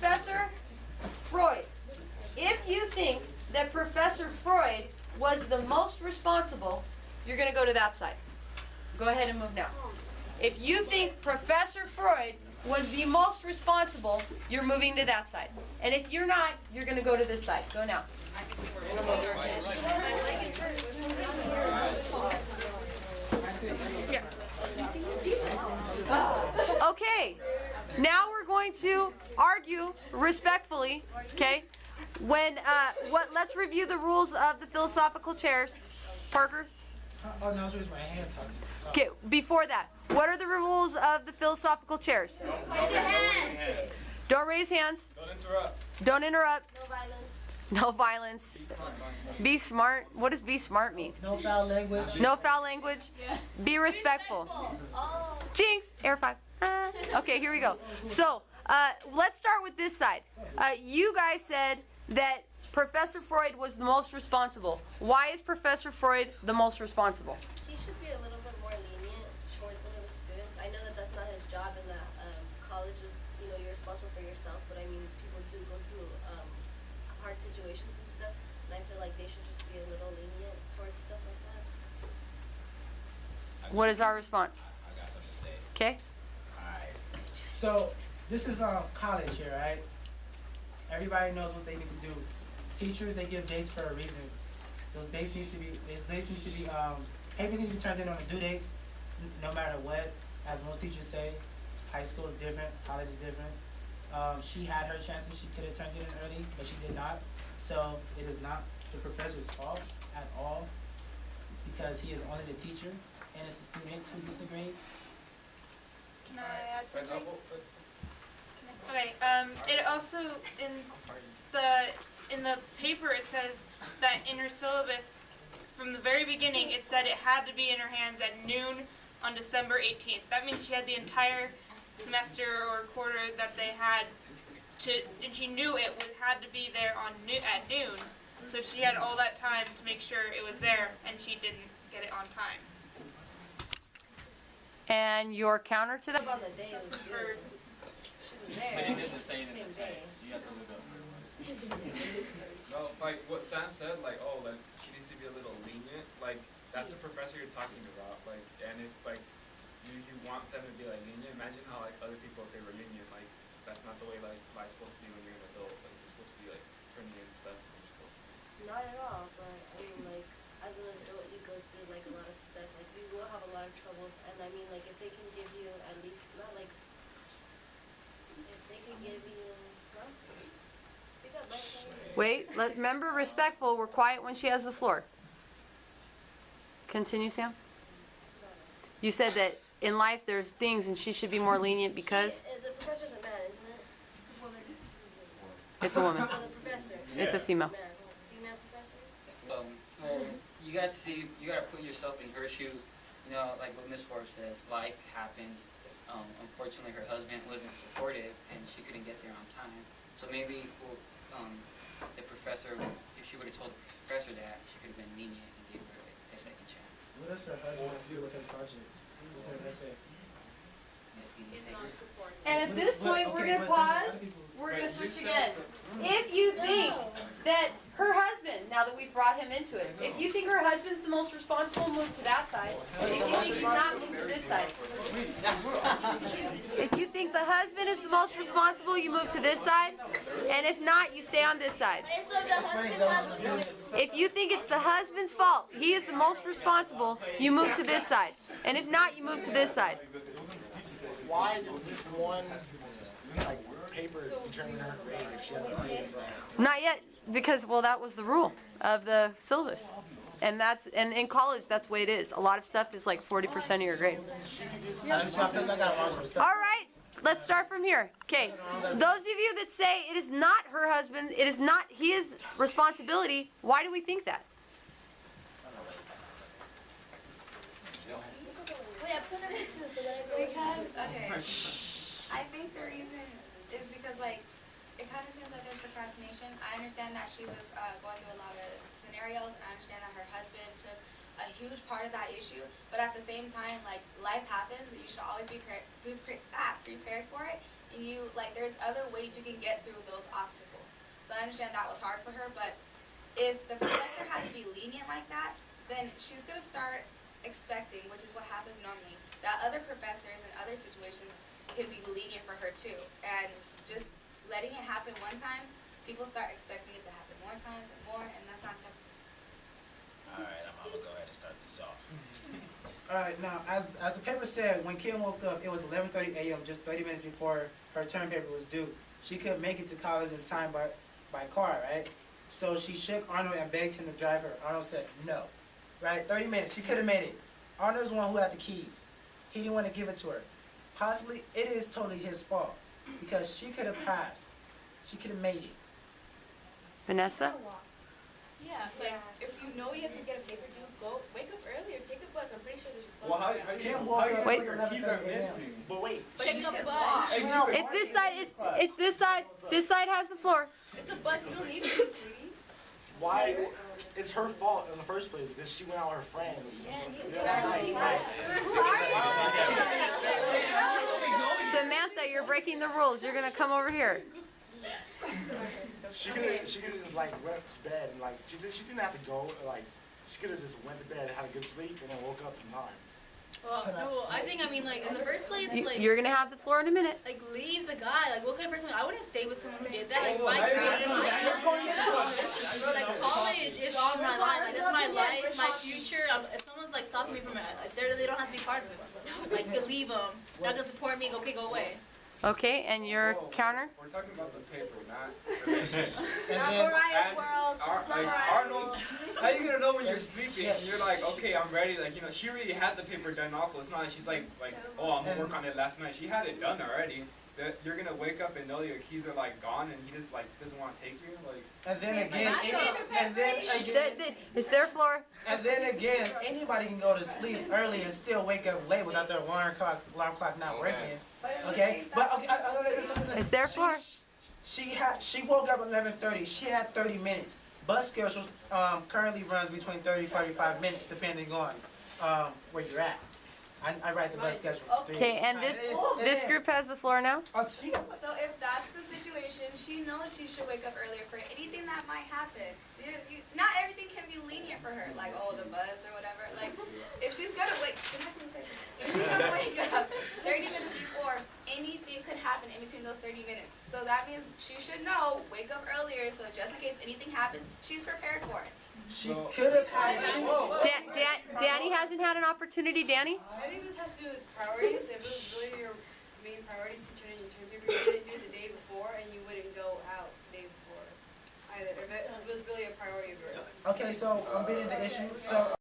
Professor Freud. If you think that Professor Freud was the most responsible, you're going to go to that side. Go ahead and move now. If you think Professor Freud was the most responsible, you're moving to that side. And if you're not, you're going to go to this side. Go now. Okay, now we're going to argue respectfully, okay? Let's review the rules of the philosophical chairs. Parker? Oh, no, I was raising my hand. Sorry. Okay, before that, what are the rules of the philosophical chairs? Raise your hands. Don't raise hands. Don't interrupt. Don't interrupt. No violence. No violence. Be smart. What does be smart mean? No foul language. No foul language. Be respectful. Oh. Jinx. Air 5. Okay, here we go. So, let's start with this side. You guys said that Professor Freud was the most responsible. Why is Professor Freud the most responsible? He should be a little bit more lenient towards some of his students. I know that that's not his job and that college is, you're responsible for yourself, but I mean, people do go through hard situations and stuff, and I feel like they should just be a little lenient towards stuff like that. What is our response? I got something to say. Okay? Alright. So, this is college here, right? Everybody knows what they need to do. Teachers, they give dates for a reason. Those dates need to be, papers need to be turned in on the due dates, no matter what. As most teachers say, high school is different, college is different. She had her chances, she could have turned it in early, but she did not. So it is not the professor's fault at all, because he is only the teacher, and it's the students who gets the grades. Can I add something? Okay. It also in the paper it says that in her syllabus, from the very beginning, it said it had to be in her hands at noon on December 18th. That means she had the entire semester or quarter that they had and she knew it had to be there at noon. So she had all that time to make sure it was there, and she didn't get it on time. And your counter to that? On the day it was For she was there. But it doesn't say it in the Same day. text, so you have to look up for it first. No, like what Sam said, like she needs to be a little lenient. Like that's the professor you're talking about. Like, and if you want them to be like lenient, imagine how like other people if they were lenient, like that's not the way like life's supposed to be when you're an adult. Like you're supposed to be like turning in stuff when you're supposed to. Not at all, but I mean, like, as an adult, you go through like a lot of stuff. Like, you will have a lot of troubles, and I mean, like, if they can give you at least not like, if they can give you, no, speak up, man. Wait, remember, respectful. We're quiet when she has the floor. Continue, Sam. You said that in life there's things and she should be more lenient because? The professor's a man, isn't it? It's a woman. Oh, the professor. It's a female. Man. Female professor? Well, you gotta put yourself in her shoes. Like what Miss Forbes says, life happened. Unfortunately, her husband wasn't supportive, and she couldn't get there on time. So maybe, the professor, if she would have told the professor that, she could have been lenient and gave her a second chance. What does her husband do with her project? With her essay? He's not supportive. And at this point, we're going to pause. We're going to switch again. If you think that her husband, now that we've brought him into it, if you think her husband's the most responsible, move to that side. If you think he's not, move to this side. If you think the husband is the most responsible, you move to this side. And if not, you stay on this side. If you think it's the husband's fault, he is the most responsible, you move to this side. And if not, you move to this side. Why does this one paper determine her grade if she has a grade? Not yet, because, well, that was the rule of the syllabus. And in college, that's the way it is. A lot of stuff is like 40% of your grade. All right, let's start from here. Okay, those of you that say it is not her husband, it is not his responsibility, why do we think that? Because, okay, I think the reason is because, like, it kind of seems like there's procrastination. I understand that she was going through a lot of scenarios, and I understand that her husband took a huge part of that issue, but at the same time, like, life happens, and you should always be prepared for it. you, like, there's other ways you can get through those obstacles. So I understand that was hard for her, but if the professor has to be lenient like that, then she's going to start expecting, which is what happens normally, that other professors in other situations can be lenient for her too. And just letting it happen one time, people start expecting it to happen more times and more, and that's not acceptable. Alright, I'm gonna go ahead and start this off. Alright, now, as the paper said, when Kim woke up, it was 11:30 a.m., just 30 minutes before her term paper was due. She couldn't make it to college in time by car, right? So she shook Arnold and begged him to drive her. Arnold said no, right? 30 minutes, she could have made it. Arnold's the one who had the keys. He didn't want to give it to her. Possibly, it is totally his fault, because she could have passed. She could have made it. Vanessa? Yeah, like, if you know you have to get a paper due, go, wake up early or take a bus. I'm pretty sure there's a bus. Well, how Kim you woke up Wait. your keys are 11:30 a.m. missing? But wait, Take a bus. she went out It's this side. It's this side. This side has the floor. It's a bus. You don't need it, sweetie. why? It's her fault in the first place because she went out with her friends. Samantha, you're breaking the rules. You're gonna come over here. She could have just like went to bed and like she didn't have to go like she could have just went to bed, had a good sleep, and then woke up in time. Well, no, I think, I mean, like, in the first place, like, You're gonna have the floor in a minute. like, leave the guy. Like, what kind of person? I wouldn't stay with someone who did that. Like, Oh, my now you're God, going bro, like, college is on my line. Like, that's my life, my future. If someone's, like, stopping me from it, they don't have to be part of it. Like, leave them. Not gonna support me. Okay, go away. Okay, and your Whoa, counter? We're talking about the paper, not relationship. And then, Mariah's world. This is not Like, Mariah's Arnold, world. how you gonna know when you're sleeping? You're like, okay, I'm ready. Like, you know, she already had the paper done also. It's not like she's like, oh, I'm gonna work on it last night. She had it done already. That you're gonna wake up and know your keys are like gone and he just like doesn't want to take you. Like, and then again, It's their floor. and then again, anybody can go to sleep early and still wake up late without their alarm clock not working. Okay, but okay, listen. It's their floor. She woke up at 11:30. She had 30 minutes. Bus schedule currently runs between 30 and 45 minutes, depending on where you're at. I write the bus schedule. Okay, and this group has the floor now. So if that's the situation, she knows she should wake up earlier for anything that might happen. Not everything can be lenient for her, like, oh, the bus or whatever. Like, if she's gonna wake, if she's gonna wake up 30 minutes before, anything could happen in between those 30 minutes. So that means she should know, wake up earlier, so just in case anything happens, she's prepared for it. She could have had it. Danny hasn't had an opportunity. Danny? I think this has to do with priorities. If it was really your main priority to turn in your term paper, you wouldn't do it the day before, and you wouldn't go out the day before either. If it was really a priority of yours. Okay, so I'm beating the issue. So.